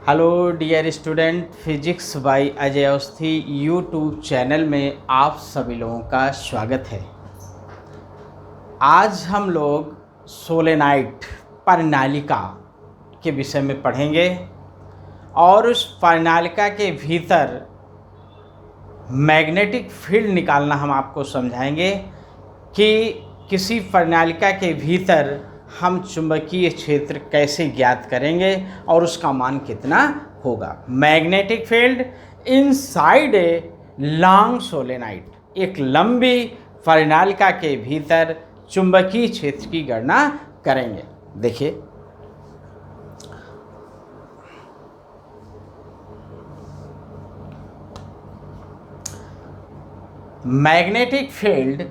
Hello dear student, physics by Ajay Awasthi YouTube channel में आप सभी लोगों का स्वागत है। आज हम लोग सोलेनाइड परिनालिका के विषय में पढ़ेंगे और उस परिनालिका के भीतर मैग्नेटिक फील्ड निकालना हम आपको समझाएंगे कि किसी परिनालिका के भीतर हम चुंबकीय क्षेत्र कैसे ज्ञात करेंगे और उसका मान कितना होगा। Magnetic field inside a long solenoid, एक लंबी परिनालिका के भीतर चुंबकीय क्षेत्र की गणना करेंगे। देखिए, magnetic field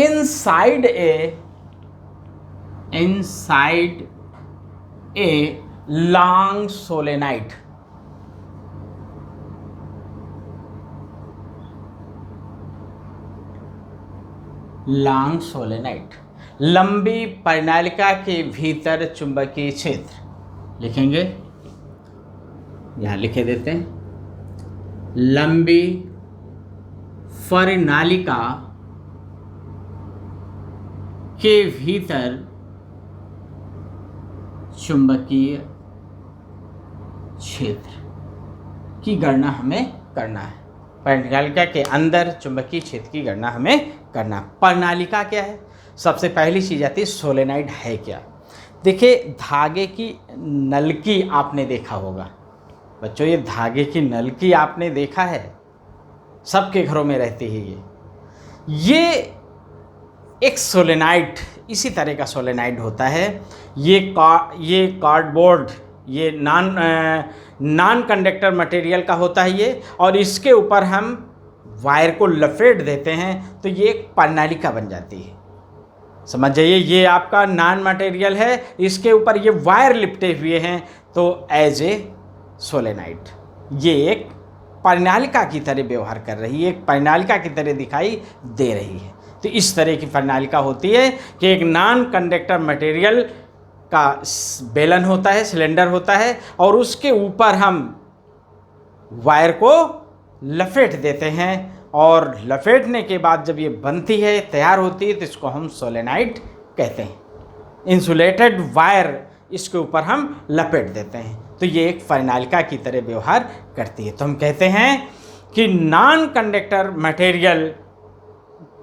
inside a long solenoid, लंबी परिनालिका के भीतर चुंबकीय क्षेत्र लिखेंगे, यहाँ लिखे देते हैं। लंबी परिनालिका के भीतर चुंबकीय क्षेत्र की गणना हमें करना है। परिनालिका के अंदर चुंबकीय क्षेत्र की गणना हमें करना। परिनालिका क्या है? सबसे पहली चीज़ आती है सोलेनाइड है क्या। देखिए, धागे की नलकी आपने देखा होगा बच्चों, ये धागे की नलकी आपने देखा है, सबके घरों में रहती है। ये एक सोलेनाइड, इसी तरह का सोलेनाइड होता है। ये कार्डबोर्ड, ये नॉन कंडक्टर मटेरियल का होता है ये, और इसके ऊपर हम वायर को लपेट देते हैं तो ये एक परिनालिका बन जाती है। समझ जाइए, ये आपका नॉन मटेरियल है, इसके ऊपर ये वायर लिपटे हुए हैं, तो एज ए सोलेनाइड ये एक परिनालिका की तरह व्यवहार कर रही है, एक परिनालिका की तरह दिखाई दे रही है। तो इस तरह की परिनालिका होती है कि एक नॉन कंडक्टर मटेरियल का बेलन होता है, सिलेंडर होता है, और उसके ऊपर हम वायर को लपेट देते हैं, और लपेटने के बाद जब ये बनती है, तैयार होती है, तो इसको हम सोलेनाइड कहते हैं। इंसुलेटेड वायर इसके ऊपर हम लपेट देते हैं, तो ये एक परिनालिका की तरह व्यवहार करती है। तो हम कहते हैं कि नॉन कंडक्टर मटेरियल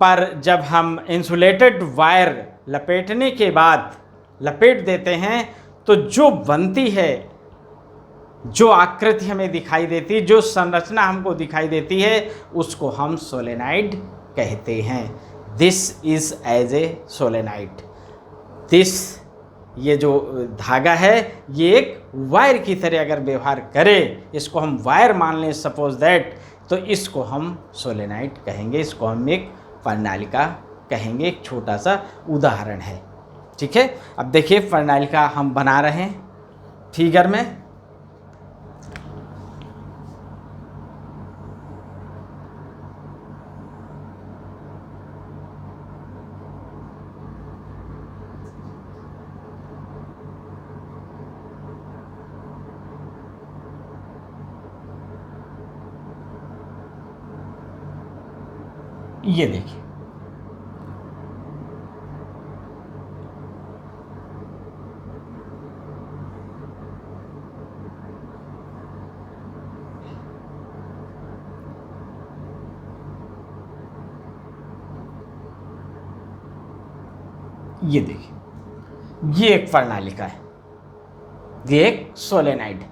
पर जब हम इंसुलेटेड वायर लपेटने के बाद लपेट देते हैं, तो जो बनती है, जो आकृति हमें दिखाई देती है, जो संरचना हमको दिखाई देती है, उसको हम सोलेनाइड कहते हैं। This is as a solenoid. This, ये जो धागा है, ये एक वायर की तरह अगर व्यवहार करे, इसको हम वायर मान लें सपोज दैट, तो इसको हम सोलेनाइड कहेंगे, इसको हम एक परिनालिका कहेंगे। एक छोटा सा उदाहरण है, ठीक है। अब देखिए, परिनालिका हम बना रहे हैं फिगर में। ये देखिए, ये देखिए, ये एक परिनालिका है, ये एक सोलेनाइड।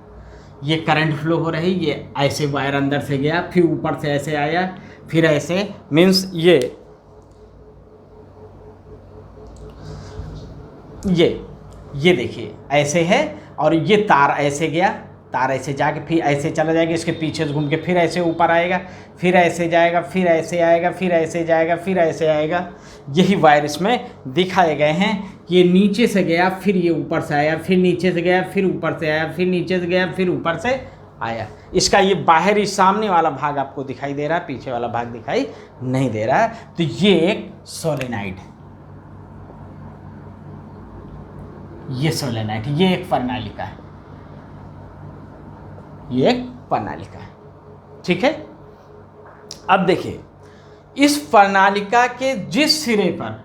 ये करंट फ्लो हो रही, ये ऐसे वायर अंदर से गया, फिर ऊपर से ऐसे आया, फिर ऐसे, मीन्स ये देखिए ऐसे है, और ये तार ऐसे गया, तार ऐसे जाके फिर ऐसे चला जाएगा, इसके पीछे से घूम के फिर ऐसे ऊपर आएगा, फिर ऐसे जाएगा, फिर ऐसे आएगा, फिर ऐसे जाएगा, फिर ऐसे आएगा। यही वायर इसमें दिखाए गए हैं कि ये नीचे से गया, फिर ये ऊपर से आया, फिर नीचे से गया, फिर ऊपर से आया, फिर नीचे से गया, फिर ऊपर से आया। इसका ये बाहरी सामने वाला भाग आपको दिखाई दे रहा है, पीछे वाला भाग दिखाई नहीं दे रहा है। तो ये एक सोलेनाइड है, ये सोलेनाइड, ये एक प्रणालिका है, ये एक प्रणालिका है। ठीक है, अब देखिए इस प्रणालिका के जिस सिरे पर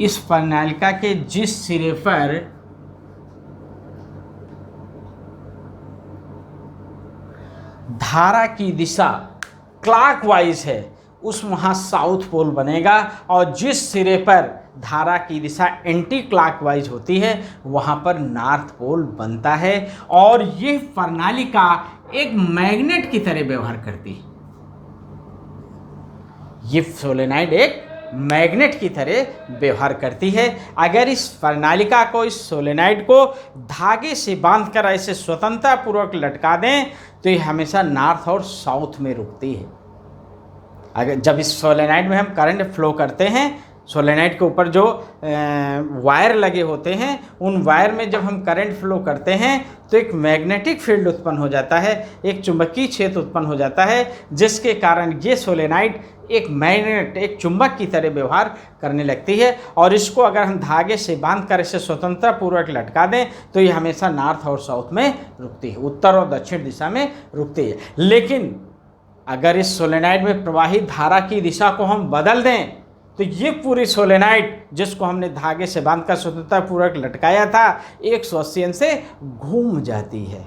इस प्रणालिका के जिस सिरे पर धारा की दिशा क्लॉकवाइज है उस वहाँ साउथ पोल बनेगा, और जिस सिरे पर धारा की दिशा एंटी क्लॉकवाइज होती है वहाँ पर नॉर्थ पोल बनता है। और ये प्रणालिका एक मैग्नेट की तरह व्यवहार करती है, ये सोलेनाइड एक मैग्नेट की तरह व्यवहार करती है। अगर इस प्रणालिका को, इस सोलेनाइड को धागे से बांधकर ऐसे स्वतंत्रता पूर्वक लटका दें तो ये हमेशा नॉर्थ और साउथ में रुकती है। अगर जब इस सोलेनाइड में हम करंट फ्लो करते हैं, सोलेनाइड के ऊपर जो वायर लगे होते हैं, उन वायर में जब हम करंट फ्लो करते हैं तो एक मैग्नेटिक फील्ड उत्पन्न हो जाता है, एक चुंबकीय क्षेत्र उत्पन्न हो जाता है, जिसके कारण ये सोलेनाइड एक मैग्नेट, एक चुंबक की तरह व्यवहार करने लगती है। और इसको अगर हम धागे से बांध कर इसे स्वतंत्रता पूर्वक लटका दें तो ये हमेशा नॉर्थ और साउथ में रुकती है, उत्तर और दक्षिण दिशा में रुकती है। लेकिन अगर इस सोलेनाइड में प्रवाहित धारा की दिशा को हम बदल दें तो ये पूरी सोलेनाइड, जिसको हमने धागे से बांधकर स्वतंत्रता पूर्वक लटकाया था, 180 अंश से घूम जाती है,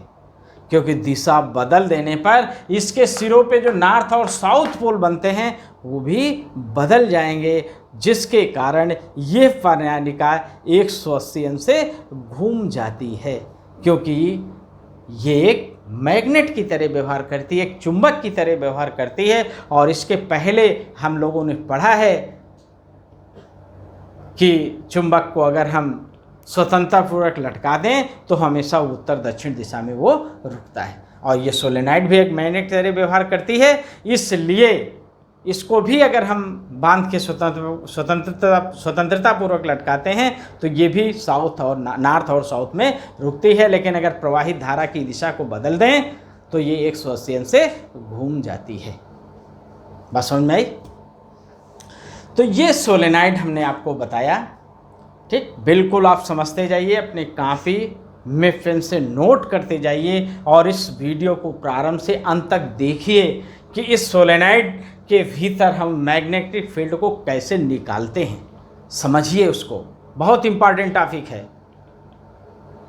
क्योंकि दिशा बदल देने पर इसके सिरों पे जो नॉर्थ और साउथ पोल बनते हैं वो भी बदल जाएंगे, जिसके कारण ये प्रणालिका 180 अंश से घूम जाती है, क्योंकि ये एक मैग्नेट की तरह व्यवहार करती है, एक चुंबक की तरह व्यवहार करती है। और इसके पहले हम लोगों ने पढ़ा है कि चुंबक को अगर हम स्वतंत्रतापूर्वक लटका दें तो हमेशा उत्तर दक्षिण दिशा में वो रुकता है। और ये सोलेनाइड भी एक मैग्नेट की तरह व्यवहार करती है, इसलिए इसको भी अगर हम बांध के स्वतंत्रतापूर्वक लटकाते हैं तो ये भी साउथ और नॉर्थ और साउथ में रुकती है। लेकिन अगर प्रवाहित धारा की दिशा को बदल दें तो ये 180 अंश से घूम जाती है। बात समझ में आई? तो ये सोलेनाइड हमने आपको बताया। ठीक, बिल्कुल आप समझते जाइए, अपने कॉपी में पेन से नोट करते जाइए और इस वीडियो को प्रारंभ से अंत तक देखिए कि इस सोलेनाइड के भीतर हम मैग्नेटिक फील्ड को कैसे निकालते हैं, समझिए उसको। बहुत इम्पॉर्टेंट टॉपिक है,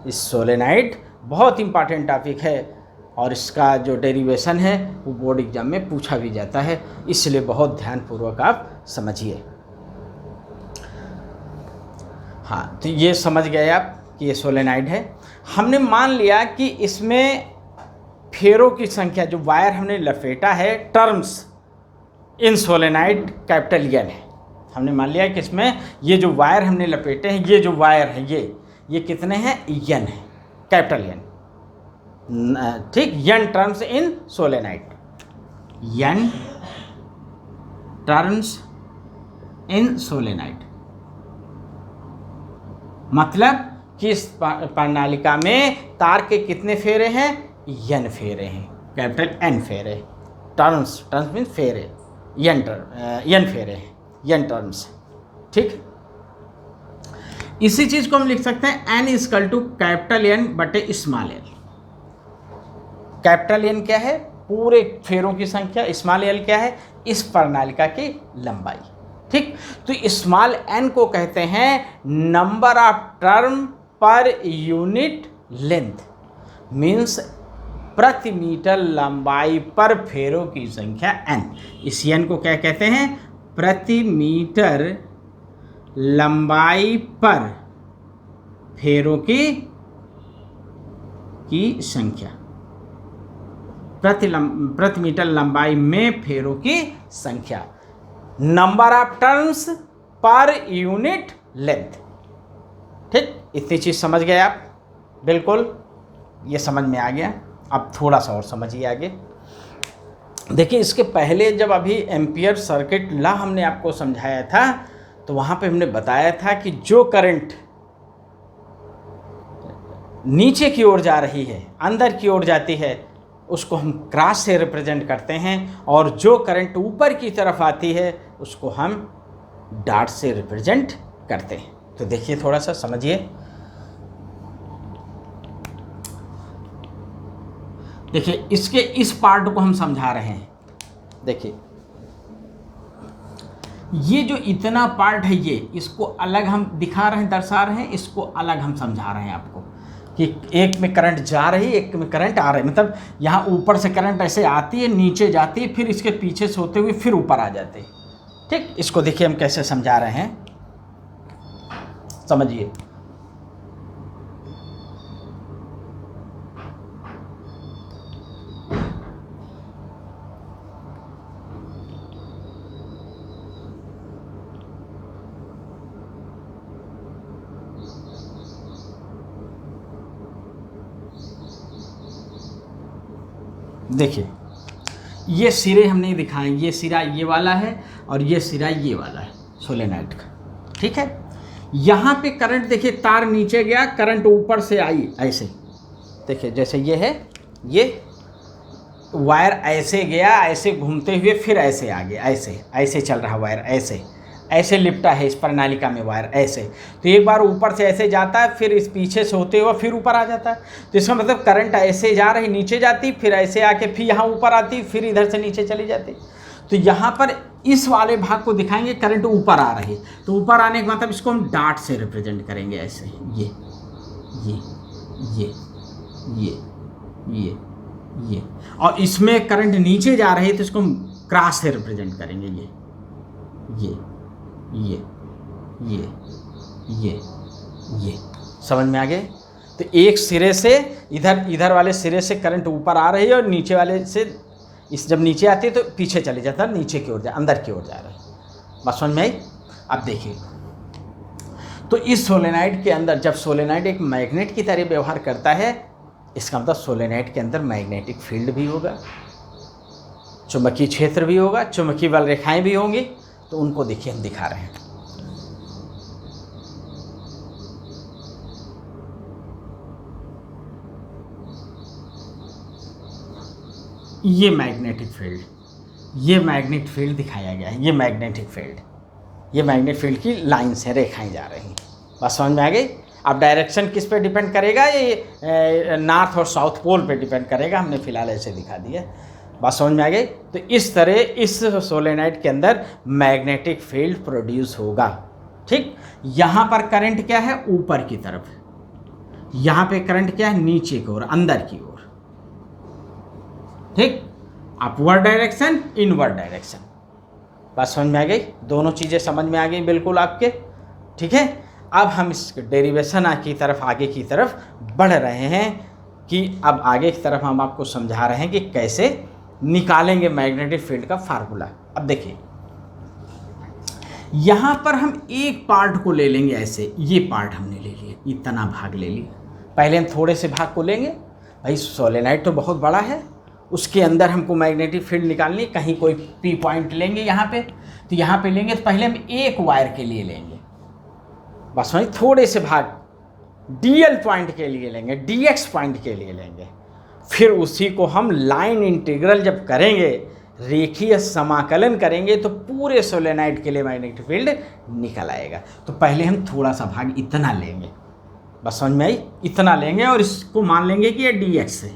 इस सोलेनाइड बहुत इम्पॉर्टेंट टॉपिक है और इसका जो डेरिवेशन है वो बोर्ड एग्जाम में पूछा भी जाता है, इसलिए बहुत ध्यानपूर्वक आप समझिए। हाँ, तो ये समझ गए आप कि ये सोलेनाइड है। हमने मान लिया कि इसमें फेरों की संख्या, जो वायर हमने लपेटा है, terms in solenoid capital N है। हमने मान लिया कि इसमें ये जो वायर हमने लपेटे हैं, ये जो वायर हैं, ये कितने हैं? एन है, कैपिटल एन। ठीक, N terms in solenoid, N terms in solenoid, मतलब कि इस प्रणालिका में तार के कितने फेरे हैं? एन फेरे हैं, कैपिटल एन फेरे। टर्म्स, टर्म्स मीन्स फेरे, एन फेरे हैं, एन टर्म्स। ठीक, इसी चीज को हम लिख सकते हैं N equal to capital N बटे स्मॉल एल। कैपिटल एन क्या है? पूरे फेरों की संख्या। स्मॉल एल क्या है? इस प्रणालिका की लंबाई। ठीक, तो स्मॉल एन को कहते हैं number of term per unit length, means प्रति मीटर लंबाई पर फेरों की संख्या n। इस n को क्या कहते हैं? प्रति मीटर लंबाई पर फेरों की संख्या, प्रति मीटर लंबाई में फेरों की संख्या, number of turns per unit length. ठीक, इतनी चीज समझ गए आप? बिल्कुल, ये समझ में आ गया। अब थोड़ा सा और समझिए आगे। देखिए इसके पहले जब अभी एम्पियर सर्किट लॉ हमने आपको समझाया था तो वहाँ पे हमने बताया था कि जो करंट नीचे की ओर जा रही है, अंदर की ओर जाती है, उसको हम क्रॉस से रिप्रेजेंट करते हैं, और जो करंट ऊपर की तरफ आती है उसको हम डॉट से रिप्रेजेंट करते हैं। तो देखिए थोड़ा सा समझिए। देखिए इसके इस पार्ट को हम समझा रहे हैं। देखिए ये जो इतना पार्ट है ये, इसको अलग हम दिखा रहे हैं, दर्शा रहे हैं, इसको अलग हम समझा रहे हैं आपको कि एक में करंट जा रही है, एक में करंट आ रही है। मतलब यहाँ ऊपर से करंट ऐसे आती है, नीचे जाती है, फिर इसके पीछे से होते हुए फिर ऊपर आ जाते हैं। ठीक, इसको देखिए हम कैसे समझा रहे हैं, समझिए। देखिए ये सिरे हमने दिखाए, ये सिरा ये वाला है और ये सिरा ये वाला है सोलेनॉइड का। ठीक है, यहाँ पे करंट देखिए, तार नीचे गया, करंट ऊपर से आई ऐसे। देखिए जैसे ये है, ये वायर ऐसे गया, ऐसे घूमते हुए फिर ऐसे आ गया, ऐसे ऐसे चल रहा वायर, ऐसे ऐसे लिपटा है इस प्रणालिका में वायर ऐसे। तो एक बार ऊपर से ऐसे जाता है, फिर इस पीछे से होते हुए फिर ऊपर आ जाता है। तो इसका मतलब करंट ऐसे जा रही, नीचे जाती, फिर ऐसे आके फिर यहाँ ऊपर आती, फिर इधर से नीचे चली जाती। तो यहाँ पर इस वाले भाग को दिखाएंगे करंट ऊपर आ रही, तो ऊपर आने का मतलब इसको हम डॉट से रिप्रेजेंट करेंगे ऐसे, ये ये ये ये ये ये। और इसमें करंट नीचे जा रही है तो इसको हम क्रॉस से रिप्रेजेंट करेंगे, ये ये ये ये ये ये। समझ में आ गए? तो एक सिरे से इधर वाले सिरे से करंट ऊपर आ रही है और नीचे वाले से इस जब नीचे आती है तो पीछे चले जाता है, नीचे की ओर जा, अंदर की ओर जा रहा है। बात समझ में आई? अब देखिए, तो इस सोलेनॉइड के अंदर जब सोलेनॉइड एक मैग्नेट की तरह व्यवहार करता है, इसका मतलब सोलेनॉइड के अंदर मैग्नेटिक फील्ड भी होगा, चुंबकीय क्षेत्र भी होगा, चुंबकीय बल रेखाएं भी होंगी। तो उनको देखिए हम दिखा रहे हैं। ये मैग्नेटिक फील्ड, ये मैग्नेटिक फील्ड दिखाया गया है, ये मैग्नेटिक फील्ड, ये मैग्नेटिक फील्ड की लाइन से रेखाएं जा रही हैं। बस समझ में आ गई? अब डायरेक्शन किस पे डिपेंड करेगा? ये नॉर्थ और साउथ पोल पे डिपेंड करेगा, हमने फिलहाल ऐसे दिखा दिया। बात समझ में आ गई? तो इस तरह इस सोलेनॉइड के अंदर मैग्नेटिक फील्ड प्रोड्यूस होगा। ठीक, यहाँ पर करंट क्या है? ऊपर की तरफ। यहाँ पे करंट क्या है? नीचे की ओर, अंदर की ओर। ठीक, अपवर्ड डायरेक्शन, इनवर्ड डायरेक्शन। बात समझ में आ गई? दोनों चीज़ें समझ में आ गई बिल्कुल आपके। ठीक है, अब हम इस डेरिवेशन की तरफ, आगे की तरफ बढ़ रहे हैं कि अब आगे की तरफ हम आपको समझा रहे हैं कि कैसे निकालेंगे मैग्नेटिक फील्ड का फार्मूला। अब देखिए, यहाँ पर हम एक पार्ट को ले लेंगे ऐसे, ये पार्ट हमने ले लिया, इतना भाग ले लिया। पहले हम थोड़े से भाग को लेंगे, भाई सोलेनॉइड तो बहुत बड़ा है, उसके अंदर हमको मैग्नेटिक फील्ड निकालनी, कहीं कोई पी पॉइंट लेंगे यहाँ पे, तो यहाँ पे लेंगे तो पहले हम एक वायर के लिए लेंगे, बस वहीं थोड़े से भाग डीएल पॉइंट के लिए लेंगे, डीएक्स पॉइंट के लिए लेंगे, फिर उसी को हम लाइन इंटीग्रल जब करेंगे, रेखीय समाकलन करेंगे, तो पूरे सोलेनॉइड के लिए मैग्नेटिक फील्ड निकल आएगा। तो पहले हम थोड़ा सा भाग इतना लेंगे, बस समझ में आई? इतना लेंगे और इसको मान लेंगे कि ये डीएक्स है,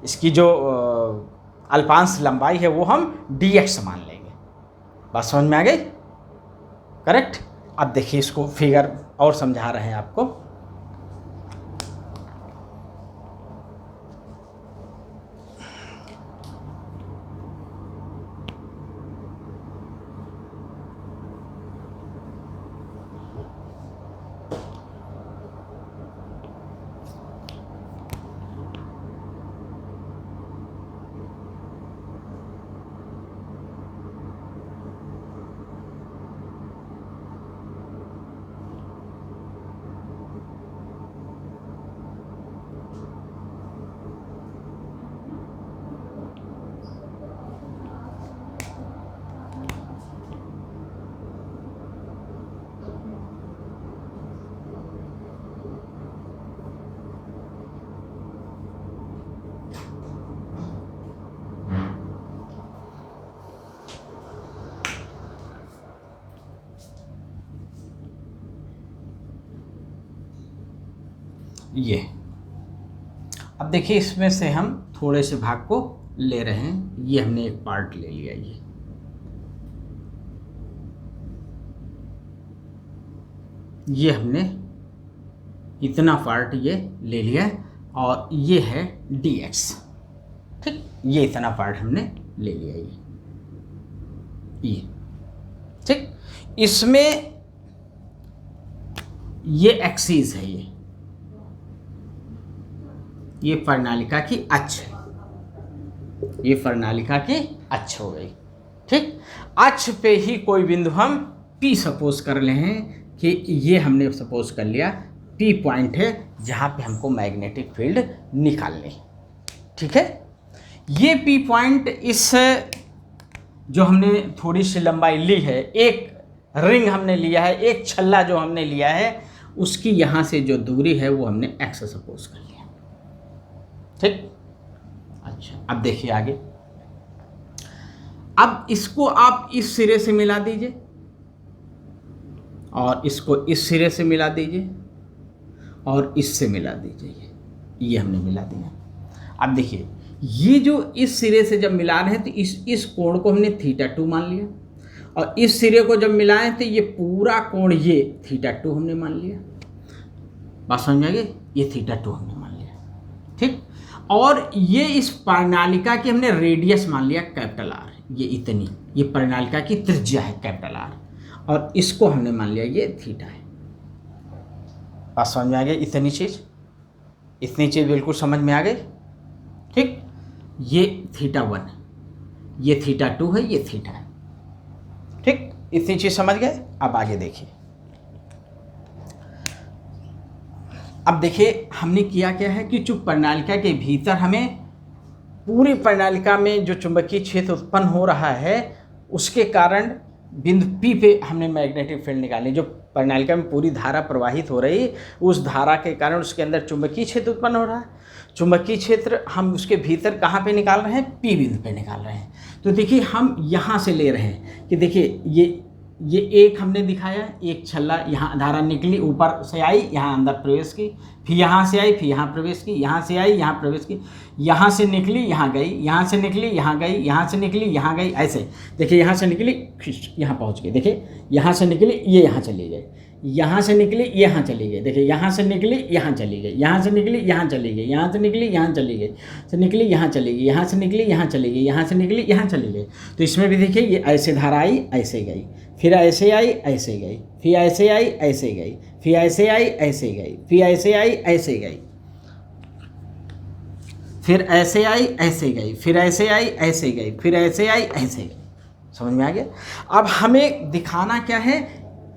इसकी जो अल्पांश लंबाई है वो हम डीएक्स मान लेंगे। बात समझ में आ गई? करेक्ट। अब देखिए, इसको फिगर और समझा रहे हैं आपको। ये। अब देखिए इसमें से हम थोड़े से भाग को ले रहे हैं, ये हमने एक पार्ट ले लिया, ये हमने इतना पार्ट ये ले लिया और ये है dx, ठीक, ये इतना पार्ट हमने ले लिया ये, ठीक। इसमें ये एक्सिस है, ये प्रणालिका की अक्ष है, ये प्रणालिका की अक्ष हो गई, ठीक। अक्ष पे ही कोई बिंदु हम P सपोज कर ले हैं कि ये हमने सपोज कर लिया P पॉइंट है जहाँ पे हमको मैग्नेटिक फील्ड निकालनी, ठीक है। ये P पॉइंट इस जो हमने थोड़ी सी लंबाई ली है, एक रिंग हमने लिया है, एक छल्ला जो हमने लिया है, उसकी यहाँ से जो दूरी है वो हमने x सपोज कर लिया, ठीक। अच्छा, अब देखिए आगे। अब इसको आप इस सिरे से मिला दीजिए और इसको इस सिरे से मिला दीजिए और इससे मिला दीजिए, ये हमने मिला दिया। अब देखिए ये जो इस सिरे से जब मिला रहे हैं तो इस कोण को हमने θ2 मान लिया और इस सिरे को जब मिलाएं तो ये पूरा कोण ये θ2 हमने मान लिया, बात समझ में आ गई, ये θ2 हमने मान लिया, ठीक। और ये इस प्रणालिका की हमने रेडियस मान लिया R, ये इतनी, ये प्रणालिका की त्रिज्या है R, और इसको हमने मान लिया ये θ है, बात समझ में आ गई। इतनी चीज़ बिल्कुल समझ में आ गई, ठीक। ये θ1 है, ये θ2 है, ये θ है, ठीक। इतनी चीज़ समझ गए। अब आगे देखिए। अब देखिए हमने किया क्या है कि जो प्रणालिका के भीतर हमें पूरी प्रणालिका में जो चुंबकीय क्षेत्र उत्पन्न हो रहा है उसके कारण बिंदु P पे हमने मैग्नेटिक फील्ड निकालनी। जो प्रणालिका में पूरी धारा प्रवाहित हो रही, उस धारा के कारण उसके अंदर चुंबकीय क्षेत्र उत्पन्न हो रहा है। चुंबकीय क्षेत्र हम उसके भीतर कहाँ पे निकाल रहे हैं? P बिंदु पे निकाल रहे हैं। तो देखिए हम यहाँ से ले रहे हैं कि देखिए ये एक हमने दिखाया, एक छल्ला, यहाँ धारा निकली, ऊपर से आई, यहाँ अंदर प्रवेश की, फिर यहाँ से आई, फिर यहाँ प्रवेश की, यहाँ से आई, यहाँ प्रवेश की, यहाँ से निकली, यहाँ गई, यहाँ से निकली, यहाँ गई, यहाँ से निकली, यहाँ गई, ऐसे देखिए यहाँ से निकली, यहाँ पहुँच गई, देखिए यहाँ से निकली, ये यहाँ चली गई, यहाँ से निकली, यहाँ चली गई, देखिए यहाँ से निकली, यहाँ चली गई, यहाँ से निकली, यहाँ चली गई, यहाँ से निकली, यहाँ चली गई, से निकली, यहाँ चली गई, यहाँ से निकली, यहाँ चली गई, यहाँ से निकली, यहाँ चली गई। तो इसमें भी देखिए ये ऐसे धारा आई, ऐसे गई, फिर ऐसे आई, ऐसे गई, फिर ऐसे आई, ऐसे गई, फिर ऐसे आई, ऐसे गई, फिर ऐसे आई, ऐसे गई, फिर ऐसे आई, ऐसे गई, फिर ऐसे आई, ऐसे गई, फिर ऐसे आई, ऐसे गई। समझ में आ गया? अब हमें दिखाना क्या है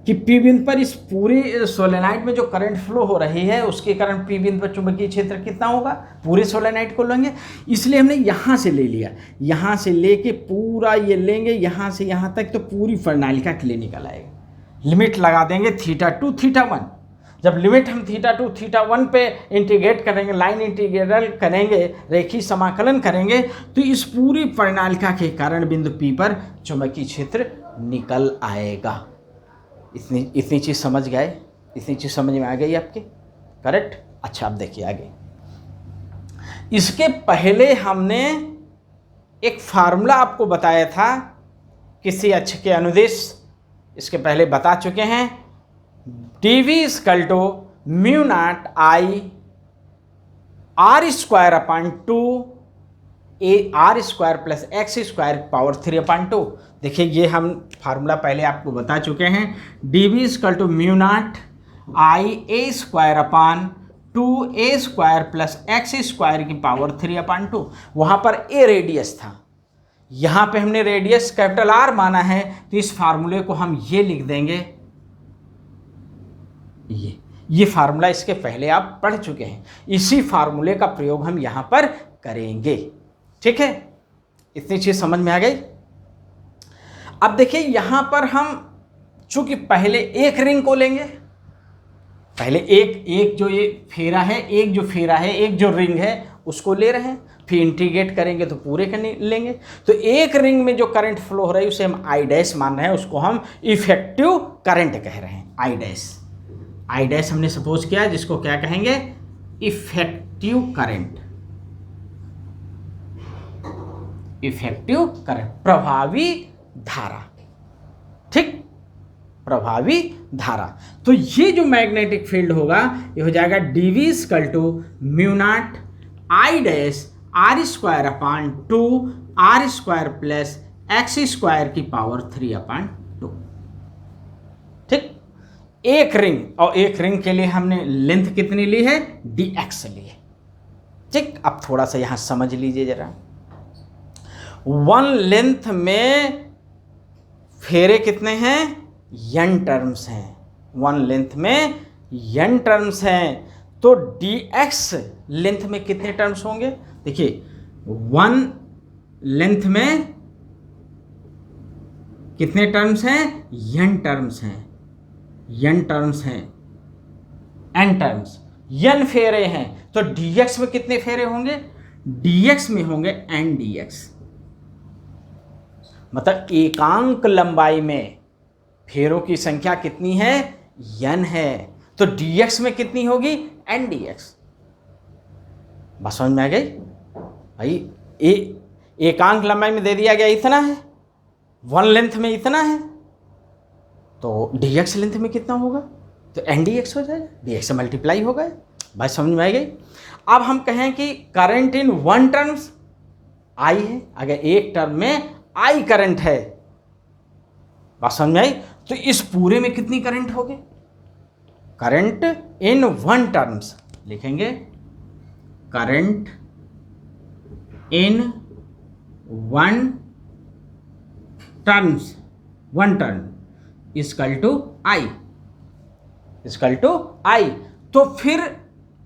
कि P बिंदु पर इस पूरे सोलेनाइड में जो करंट फ्लो हो रही है उसके कारण P बिंदु पर चुंबकीय क्षेत्र कितना होगा? पूरे सोलेनाइड को लेंगे, इसलिए हमने यहाँ से ले लिया, यहाँ से लेके पूरा ये लेंगे यहाँ से यहाँ तक, तो पूरी प्रणालिका के लिए निकल आएगा। लिमिट लगा देंगे θ2 θ1। जब लिमिट हम θ2 θ1 पे इंटीग्रेट करेंगे, लाइन इंटीग्रल करेंगे, रेखीय समाकलन करेंगे, तो इस पूरी प्रणालिका के कारण बिंदु P पर चुंबकीय क्षेत्र निकल आएगा। इतनी चीज़ समझ गए? इतनी चीज़ समझ में आ गई आपके? करेक्ट। अच्छा अब देखिए आगे। इसके पहले हमने एक फार्मूला आपको बताया था किसी अक्ष के अनुदिश, इसके पहले बता चुके हैं। dV = μ0I r² r² + x² 3/2। देखिए ये हम फार्मूला पहले आपको बता चुके हैं। dV = μ0I a² + x² 3/2। वहाँ पर a रेडियस था, यहाँ पे हमने रेडियस R माना है, तो इस फार्मूले को हम ये लिख देंगे। ये फार्मूला इसके पहले आप पढ़ चुके हैं, इसी फार्मूले का प्रयोग हम यहाँ पर करेंगे। ठीक है, इतनी चीज़ समझ में आ गई। अब देखिए यहाँ पर हम चूंकि पहले एक रिंग को लेंगे, पहले एक जो ये फेरा है, एक जो फेरा है, एक जो रिंग है उसको ले रहे हैं, फिर इंटीग्रेट करेंगे तो पूरे का लेंगे। तो एक रिंग में जो करंट फ्लो हो रही है उसे हम I' मान रहे हैं, उसको हम इफेक्टिव करंट कह रहे हैं। I' हमने सपोज किया, जिसको क्या कहेंगे? इफेक्टिव करंट, इफेक्टिव करंट प्रभावी धारा, ठीक, प्रभावी धारा। तो ये जो मैग्नेटिक फील्ड होगा ये हो जाएगा dV equal to mu naught I dash R square upon 2 R square plus x square की पावर 3/2, ठीक। एक रिंग, और एक रिंग के लिए हमने लेंथ कितनी ली है, dx ली है, ठीक। अब थोड़ा सा यहां समझ लीजिए जरा, वन लेंथ में फेरे कितने हैं, n टर्म्स हैं, वन लेंथ में n टर्म्स हैं, तो dx लेंथ में कितने टर्म्स होंगे, देखिए वन लेंथ में कितने टर्म्स हैं, n टर्म्स हैं, n टर्म्स हैं, n टर्म्स, n फेरे हैं, तो dx में कितने फेरे होंगे, dx में होंगे n dx, मतलब एकांक लंबाई में फेरों की संख्या कितनी है, n है, तो dx में कितनी होगी, n dx। बात समझ में आ गई भाई, एकांक लंबाई में दे दिया गया इतना है, वन लेंथ में इतना है, तो dx लेंथ में कितना होगा, तो n dx हो जाएगा, dx से मल्टीप्लाई होगा। बात समझ में आ गई। अब हम कहें कि current in one terms I है, अगर एक टर्म में I करंट है, बात समझ में आई, तो इस पूरे में कितनी करंट होगी, करंट इन वन टर्म्स लिखेंगे, current in one terms, one term equal to I, equal to I, तो फिर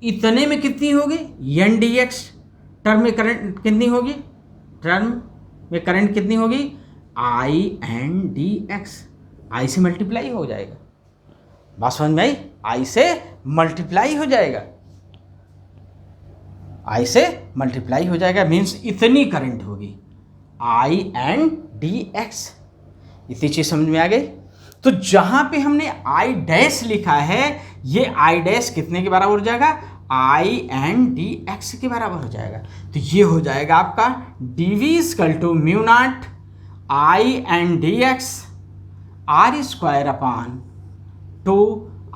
इतने में कितनी होगी, n dx, टर्म में करंट कितनी होगी, टर्म में करंट कितनी होगी, I n dx, I से मल्टीप्लाई हो जाएगा। बात समझ में आई, I से मल्टीप्लाई हो जाएगा, I से मल्टीप्लाई हो जाएगा, मीन्स इतनी करंट होगी, I n dx। इतनी चीज समझ में आ गई। तो जहां पे हमने I डैश लिखा है, ये I डैश कितने के बराबर हो जाएगा, I n dx के बराबर हो जाएगा। तो ये हो जाएगा आपका dV equal to mu naught I n dx R square upon 2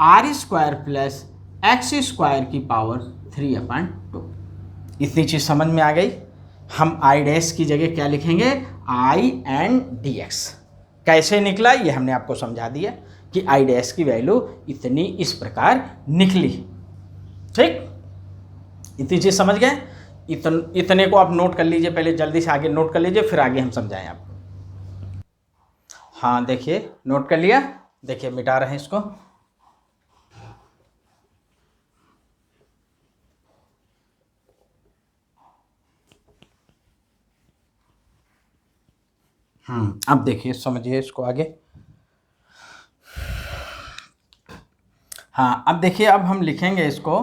R square plus x square की पावर 3/2। इतनी चीज समझ में आ गई। हम I डैश की जगह क्या लिखेंगे, I n dx। कैसे निकला ये हमने आपको समझा दिया कि I डैश की वैल्यू इतनी इस प्रकार निकली, ठीक। इतनी चीज समझ गए। इतने को आप नोट कर लीजिए, पहले जल्दी से आगे नोट कर लीजिए, फिर आगे हम समझाएं आपको। हाँ देखिए, नोट कर लिया, देखिए मिटा रहे हैं इसको। अब देखिए, समझिए इसको आगे। हाँ अब देखिए, अब हम लिखेंगे इसको,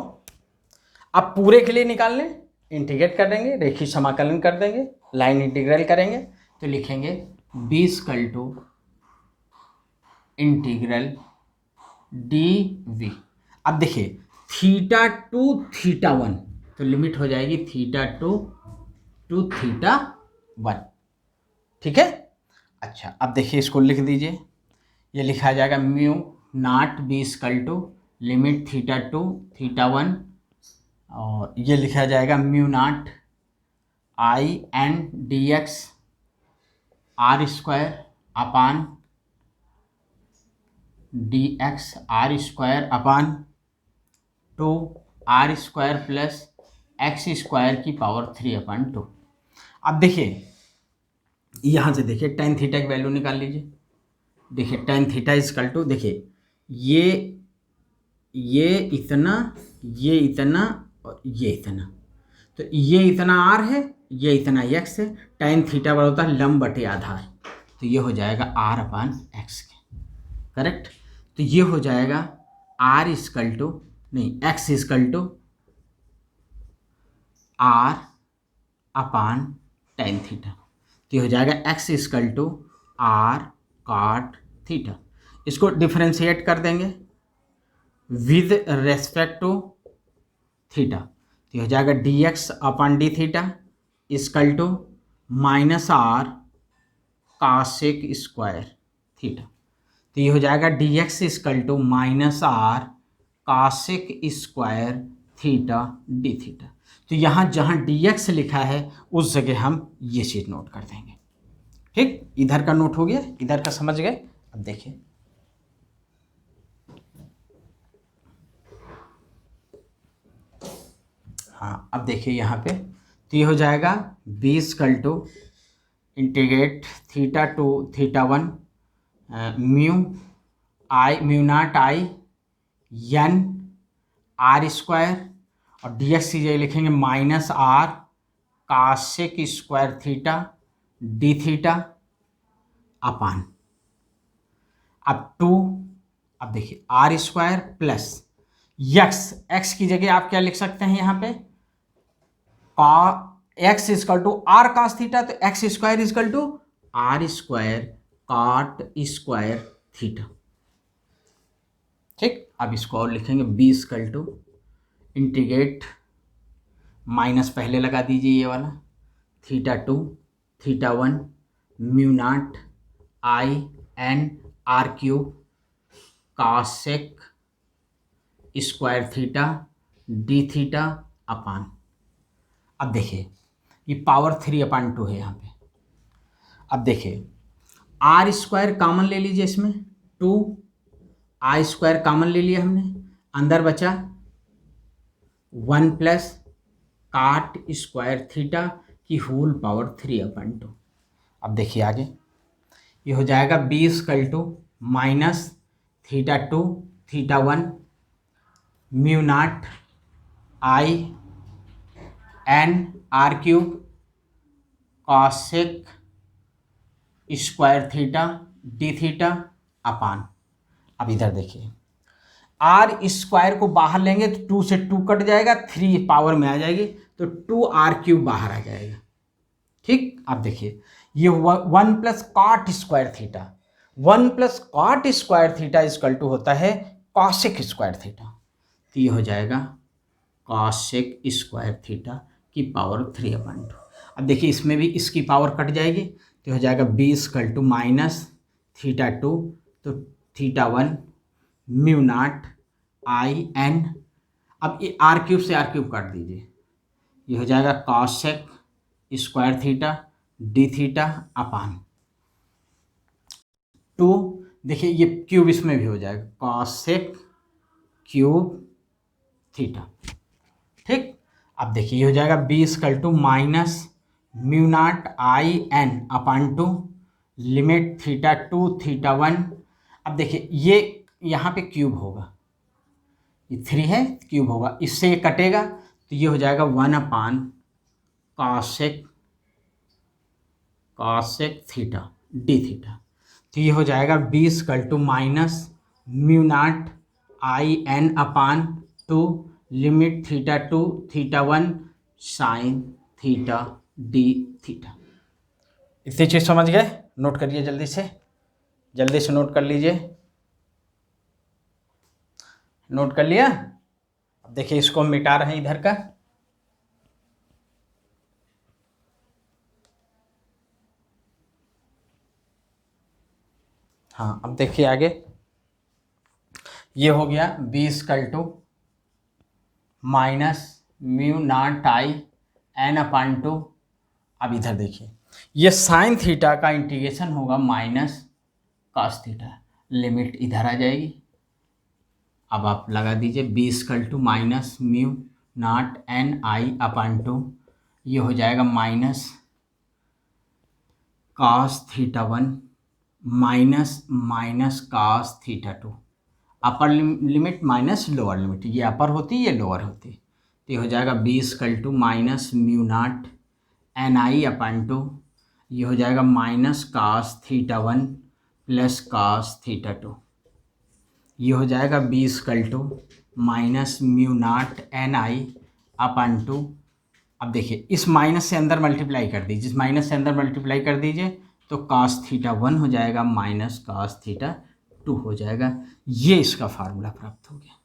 अब पूरे के लिए निकाल लें, इंटीग्रेट कर देंगे, रेखीय समाकलन कर देंगे, लाइन इंटीग्रल करेंगे, तो लिखेंगे b equal to integral dv। अब देखिए थीटा टू थीटा वन, तो लिमिट हो जाएगी थीटा टू थीटा वन, ठीक है। अच्छा अब देखिए इसको लिख दीजिए, ये लिखा जाएगा mu naught b equal to limit theta to theta one, और ये लिखा जाएगा mu naught I n dx R square upon dx R square upon 2 R square plus x square की पावर 3/2। अब देखिए यहाँ से देखिए tan थीटा की वैल्यू निकाल लीजिए। देखिए tan थीटा इक्वल टू, देखिए ये इतना, ये इतना और ये इतना, तो ये इतना r है, ये इतना x है, tan थीटा बराबर होता है लंब बटे आधार, तो ये हो जाएगा r/x के, करेक्ट। तो ये हो जाएगा r इक्वल टू, नहीं x equal to r upon tan theta, तो ये हो जाएगा x equal to r cot theta. इसको डिफरेंशिएट कर देंगे विद रेस्पेक्ट टू थीटा, तो ये हो जाएगा d x upon d theta is equal to minus r cosec square theta. तो ये हो जाएगा d x is equal to minus r cosec square theta d theta. तो यहाँ जहाँ डी एक्स लिखा है उस जगह हम ये चीज़ नोट कर देंगे। ठीक, इधर का नोट हो गया, इधर का समझ गए। अब देखिए हाँ, अब देखिए यहाँ पे, तो ये हो जाएगा B is equal to integrate theta to theta one mu naught I N r square, और डी एक्स की जगह लिखेंगे minus r cosec square theta d theta upon अब टू, अब देखिए आर स्क्वायर प्लस एक्स की जगह आप क्या लिख सकते हैं यहाँ पे, x is equal to r cos theta, तो x square is equal to r square cot square theta. ठीक, अब इसको और लिखेंगे b is equal to integrate, minus पहले लगा दीजिए ये वाला, theta to theta one mu naught I N R cube cosec square theta d theta upon, अब देखिए ये पावर 3/2 है यहाँ पे। अब देखिए आर स्क्वायर कॉमन ले लीजिए, इसमें 2 आई स्क्वायर कॉमन ले लिया हमने, अंदर बचा 1 प्लस काट स्क्वायर थीटा की होल पावर 3/2। अब देखिए आगे ये हो जाएगा B is equal to minus theta to theta one mu naught I N R cube cosec square theta d theta upon, अब इधर देखिए आर स्क्वायर को बाहर लेंगे तो 2 से 2 कट जाएगा, 3 पावर में आ जाएगी, तो 2 आर क्यूब बाहर आ जाएगा। ठीक, अब देखिए ये 1 plus cot square theta, 1 plus cot square theta is equal to होता है कॉसेक स्क्वायर थीटा, तो ये हो जाएगा कॉसेक स्क्वायर थीटा की पावर 3/2। अब देखिए इसमें भी इसकी पावर कट जाएगी, तो हो जाएगा B is equal to minus theta two तो थीटा वन म्यू नॉट आई एन, अब ये आर क्यूब से आर क्यूब काट दीजिए, ये हो जाएगा cosec square theta d theta upon 2, देखिए ये क्यूब इसमें भी हो जाएगा कॉसेक क्यूब थीटा। ठीक, अब देखिए ये हो जाएगा B is equal to minus mu naught I N upon 2 limit theta to theta one. अब देखिए ये यहाँ पे क्यूब होगा, ये 3 है क्यूब होगा, इससे ये कटेगा, तो ये हो जाएगा 1 upon cosec theta d theta, तो ये हो जाएगा B is equal to minus mu naught I N upon 2 limit theta to theta one sine theta d theta. इतनी चीज़ समझ गए? नोट करिए जल्दी से नोट कर लीजिए। नोट कर लिया? अब देखिए इसको हम मिटा रहे हैं इधर का, हाँ अब देखिए आगे ये हो गया b is equal to minus mu naught I N upon 2। अब इधर देखिए ये साइन थीटा का इंटीग्रेशन होगा माइनस कॉस थीटा, लिमिट इधर आ जाएगी। अब आप लगा दीजिए b is equal to minus mu naught n i upon 2, ये हो जाएगा minus cos theta one minus cos theta 2, upper limit minus lower limit, ये अपर होती ये लोअर होती, तो ये हो जाएगा B is equal to minus mu naught n i upon 2, ये हो जाएगा minus cos theta one plus cos theta 2, ये हो जाएगा B is equal to minus mu naught n i upon 2। अब देखिए इस माइनस से अंदर मल्टीप्लाई कर दीजिए, इस माइनस से अंदर मल्टीप्लाई कर दीजिए तो cos थीटा 1 हो जाएगा माइनस cos थीटा 2 हो जाएगा। ये इसका फार्मूला प्राप्त हो गया।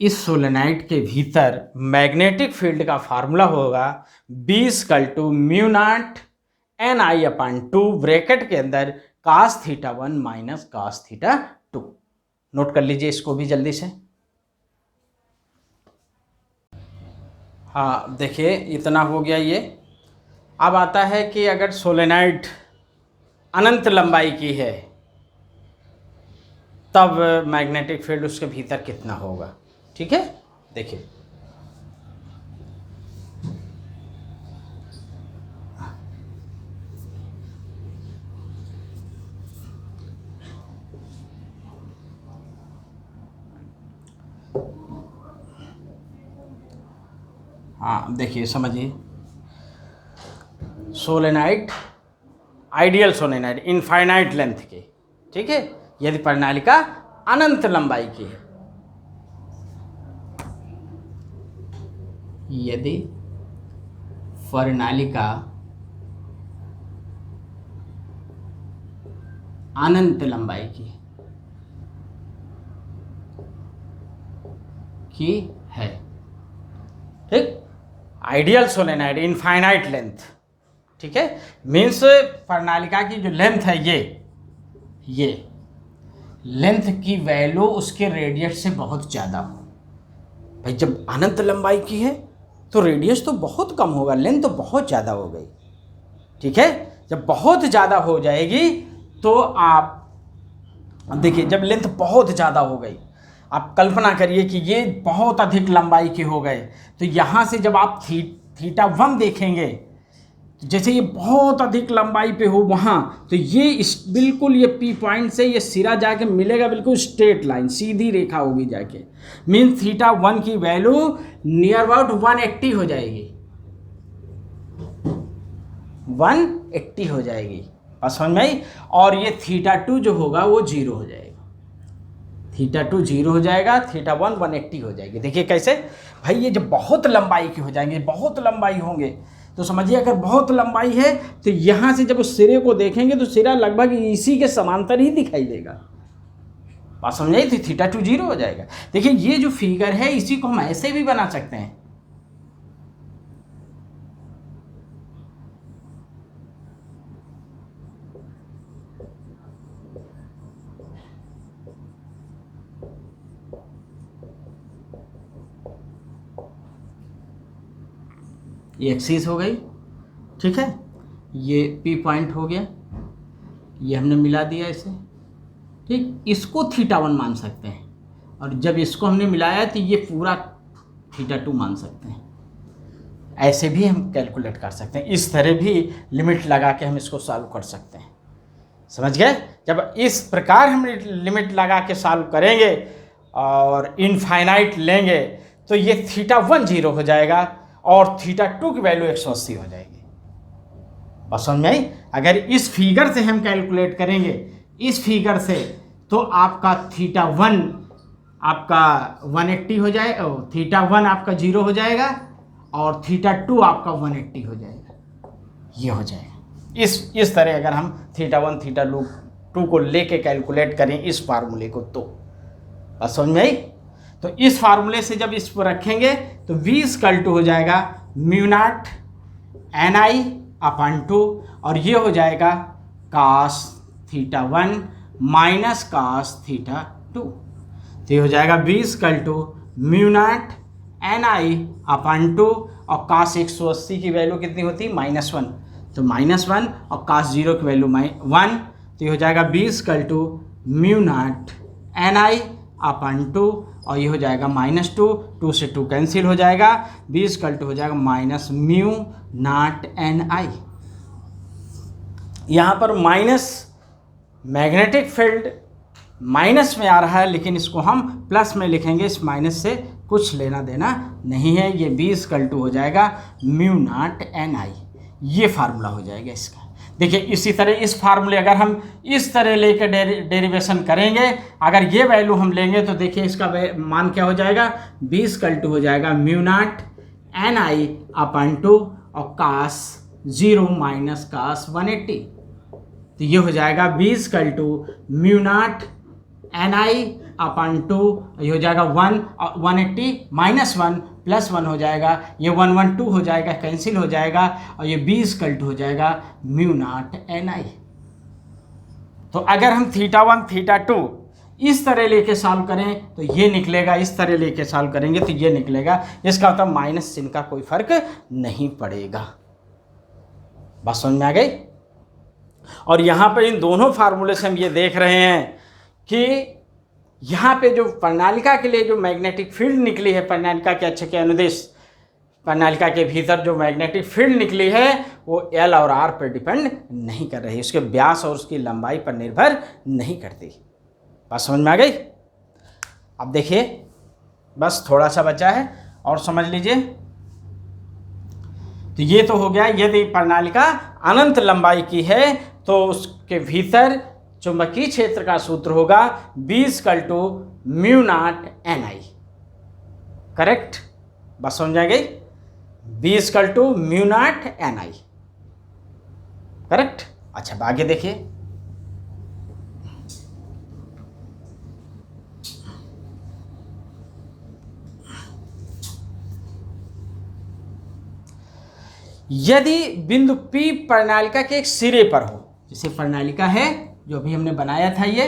इस सोलेनाइड के भीतर मैग्नेटिक फील्ड का फार्मूला होगा B=μ0 Ni/2 ब्रैकेट के अंदर cos θ1 माइनस cos θ2। नोट कर लीजिए इसको भी जल्दी से। हाँ देखिए इतना हो गया ये। अब आता है कि अगर सोलेनाइड अनंत लंबाई की है तब मैग्नेटिक फील्ड उसके भीतर कितना होगा। ठीक है, देखिए हाँ देखिए समझिए, solenoid ideal solenoid infinite length के, ठीक है, यदि प्रणालिका अनंत लंबाई की है, यदि प्रणालिका अनंत लंबाई की है, ठीक, आइडियल सोलेनाइड इनफाइनाइट लेंथ, ठीक है, मीन्स प्रणालिका की जो लेंथ है ये लेंथ की वैल्यू उसके रेडियस से बहुत ज़्यादा हो। भाई जब अनंत लंबाई की है तो रेडियस तो बहुत कम होगा, लेंथ तो बहुत ज़्यादा हो गई, ठीक है। जब बहुत ज़्यादा हो जाएगी तो आप देखिए, जब लेंथ बहुत ज़्यादा हो गई, आप कल्पना करिए कि ये बहुत अधिक लंबाई के हो गए, तो यहाँ से जब आप θ1 देखेंगे, जैसे ये बहुत अधिक लंबाई पे हो वहाँ, तो ये बिल्कुल ये P पॉइंट से ये सिरा जाके मिलेगा, बिल्कुल स्ट्रेट लाइन सीधी रेखा होगी जाके, मीन्स θ1 की वैल्यू नियर अबाउट 180 हो जाएगी, 180 हो जाएगी, बस समझ में आई। और ये θ2 जो होगा वो 0 हो जाएगा, θ2 0 हो जाएगा, θ1 180 हो जाएगी। देखिए कैसे भाई, ये जब बहुत लंबाई के हो जाएंगे, बहुत लंबाई होंगे, तो समझिए अगर बहुत लंबाई है तो यहाँ से जब उस सिरे को देखेंगे तो सिरा लगभग इसी के समांतर ही दिखाई देगा, बात समझ आई, तो θ2 0 हो जाएगा। देखिए ये जो फिगर है इसी को हम ऐसे भी बना सकते हैं, ये एक्सिस हो गई, ठीक है, ये P पॉइंट हो गया, ये हमने मिला दिया इसे, ठीक, इसको θ1 मान सकते हैं, और जब इसको हमने मिलाया तो ये पूरा θ2 मान सकते हैं। ऐसे भी हम कैलकुलेट कर सकते हैं, इस तरह भी लिमिट लगा के हम इसको सॉल्व कर सकते हैं, समझ गए। जब इस प्रकार हम लिमिट लगा के सॉल्व करेंगे और इनफाइनाइट लेंगे तो ये θ1 0 हो जाएगा और θ2 की वैल्यू 180 हो जाएगी, बस समझ में आई। अगर इस फिगर से हम कैलकुलेट करेंगे, इस फिगर से, तो आपका θ1 आपका 180 हो जाएगा, θ1 आपका 0 हो जाएगा और θ2 आपका 180 हो जाएगा, ये हो जाएगा। इस तरह अगर हम θ1 θ2 को लेके कैलकुलेट करें इस फार्मूले को, तो बस समझ में आई। तो इस फार्मूले से जब इसको रखेंगे तो V= हो जाएगा μ0 Ni/2 और ये हो जाएगा cos θ1 माइनस cos θ2, तो ये हो जाएगा V= μ0 Ni/2 और cos 180 की वैल्यू कितनी होती है, -1, तो -1 और cos 0 की वैल्यू 1, तो ये हो जाएगा V= μ0 Ni/2 और ये हो जाएगा -2, 2 से 2 कैंसिल हो जाएगा, V= हो जाएगा -μ0 Ni। यहाँ पर माइनस मैग्नेटिक फील्ड माइनस में आ रहा है, लेकिन इसको हम प्लस में लिखेंगे, इस माइनस से कुछ लेना देना नहीं है, ये V= हो जाएगा μ0 Ni, ये फार्मूला हो जाएगा इसका। देखिए इसी तरह इस फार्मूले अगर हम इस तरह लेकर डेरिवेशन करेंगे, अगर ये वैल्यू हम लेंगे तो देखिए इसका मान क्या हो जाएगा, V= हो जाएगा μ0 Ni/2 और cos 0 माइनस cos 180, तो ये हो जाएगा V= μ0 Ni अपन 2, ये हो जाएगा 1, 180 -1 +1 हो जाएगा, ये 112 हो जाएगा, कैंसिल हो जाएगा, और ये b = हो जाएगा μ0 ni। तो अगर हम θ1 θ2 इस तरह लेके सॉल्व करें तो ये निकलेगा, इस तरह लेके सॉल्व करेंगे तो ये निकलेगा। इसका मतलब माइनस चिन्ह का कोई फर्क नहीं पड़ेगा। बात समझ में आ गई। और यहाँ पर इन दोनों फार्मूले से हम ये देख रहे हैं कि यहाँ पे जो प्रणालिका के लिए जो मैग्नेटिक फील्ड निकली है, प्रणालिका के अक्ष के अनुदिश प्रणालिका के भीतर जो मैग्नेटिक फील्ड निकली है वो एल और आर पर डिपेंड नहीं कर रही, उसके व्यास और उसकी लंबाई पर निर्भर नहीं करती। बात समझ में आ गई। अब देखिए बस थोड़ा सा बचा है और समझ लीजिए। तो ये तो हो गया, यदि प्रणालिका अनंत लंबाई की है तो उसके भीतर चुंबकीय क्षेत्र का सूत्र होगा B = μ0 ni। करेक्ट। बात समझ आ गई। B = μ0 ni। करेक्ट। अच्छा आगे देखिए, यदि बिंदु P प्रणालिका के एक सिरे पर हो, जैसे प्रणालिका है जो अभी हमने बनाया था, ये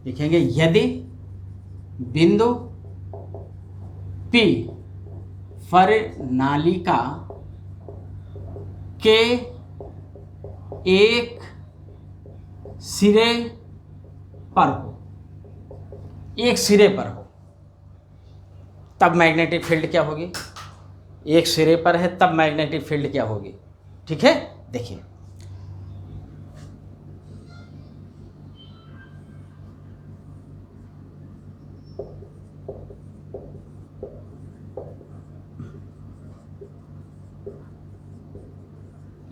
लिखेंगे यदि बिंदु P प्रणालिका के एक सिरे पर हो, एक सिरे पर हो, तब मैग्नेटिक फील्ड क्या होगी। एक सिरे पर है तब मैग्नेटिक फील्ड क्या होगी। ठीक है, देखिए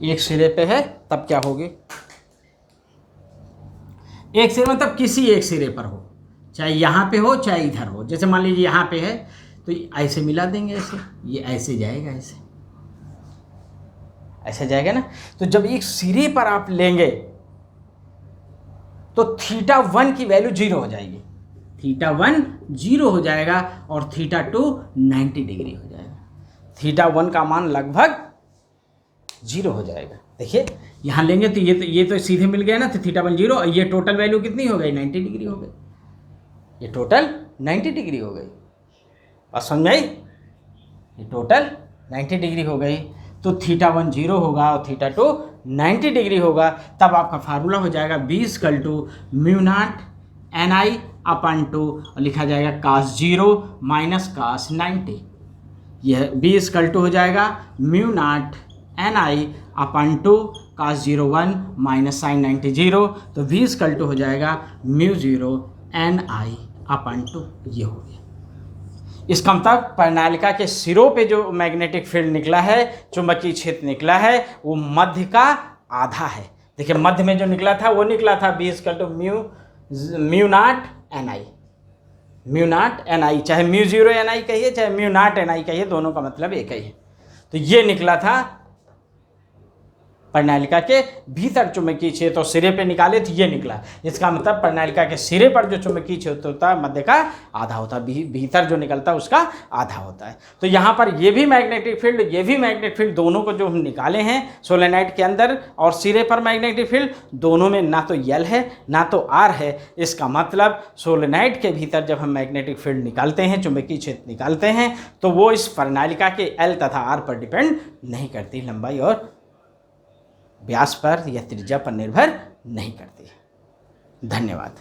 एक सिरे पे है तब क्या होगी। एक सिरे मतलब किसी एक सिरे पर हो, चाहे यहाँ पे हो चाहे इधर हो। जैसे मान लीजिए यहाँ पे है तो ऐसे मिला देंगे, ऐसे ये ऐसे जाएगा, ऐसे ऐसे जाएगा ना। तो जब एक सिरे पर आप लेंगे तो θ1 की वैल्यू 0 हो जाएगी, θ1 0 हो जाएगा और θ2 90 डिग्री हो जाएगा। θ1 का मान लगभग 0 हो जाएगा। देखिए यहाँ लेंगे तो ये तो सीधे मिल गया ना, तो θ1 0 और ये टोटल वैल्यू कितनी हो गई, 90 डिग्री हो गई। ये टोटल 90 डिग्री हो गई। और समझ आई, ये टोटल 90 डिग्री हो गई। तो θ1 0 होगा और θ2 90 डिग्री होगा। तब आपका फार्मूला हो जाएगा B = μ0 ni अपन 2 और लिखा जाएगा cos 0 - cos 90। यह B = हो जाएगा μ0 ni अपन 2 cos 0 1 - sin 90 0। तो B = हो जाएगा μ0 ni अपन 2। ये हो गया। इसका मतलब प्रणालिका के सिरों पे जो मैग्नेटिक फील्ड निकला है, चुंबकीय क्षेत्र निकला है, वो मध्य का आधा है। देखिए मध्य में जो निकला था वो निकला था B = μ0 ni। μ0 ni, चाहे μ0 ni कहिए चाहे μ0 ni कहिए, दोनों का मतलब एक ही है। तो ये निकला था प्रणालिका के भीतर चुंबकीय क्षेत्र, और सिरे पे निकाले तो ये निकला। इसका मतलब प्रणालिका के सिरे पर जो चुंबकीय क्षेत्र होता है मध्य का आधा होता है, भीतर जो निकलता है उसका आधा होता है। तो यहाँ पर ये भी मैग्नेटिक फील्ड, ये भी मैग्नेटिक फील्ड, दोनों को जो हम निकाले हैं सोलेनोइड के अंदर और सिरे पर मैग्नेटिक फील्ड, दोनों में ना तो L है ना तो R है। इसका मतलब सोलेनोइड के भीतर जब हम मैग्नेटिक फील्ड निकालते हैं, चुंबकीय क्षेत्र निकालते हैं, तो वो इस प्रणालिका के L तथा R पर डिपेंड नहीं करती, लंबाई और व्यास पर या त्रिज्या पर निर्भर नहीं करती। धन्यवाद।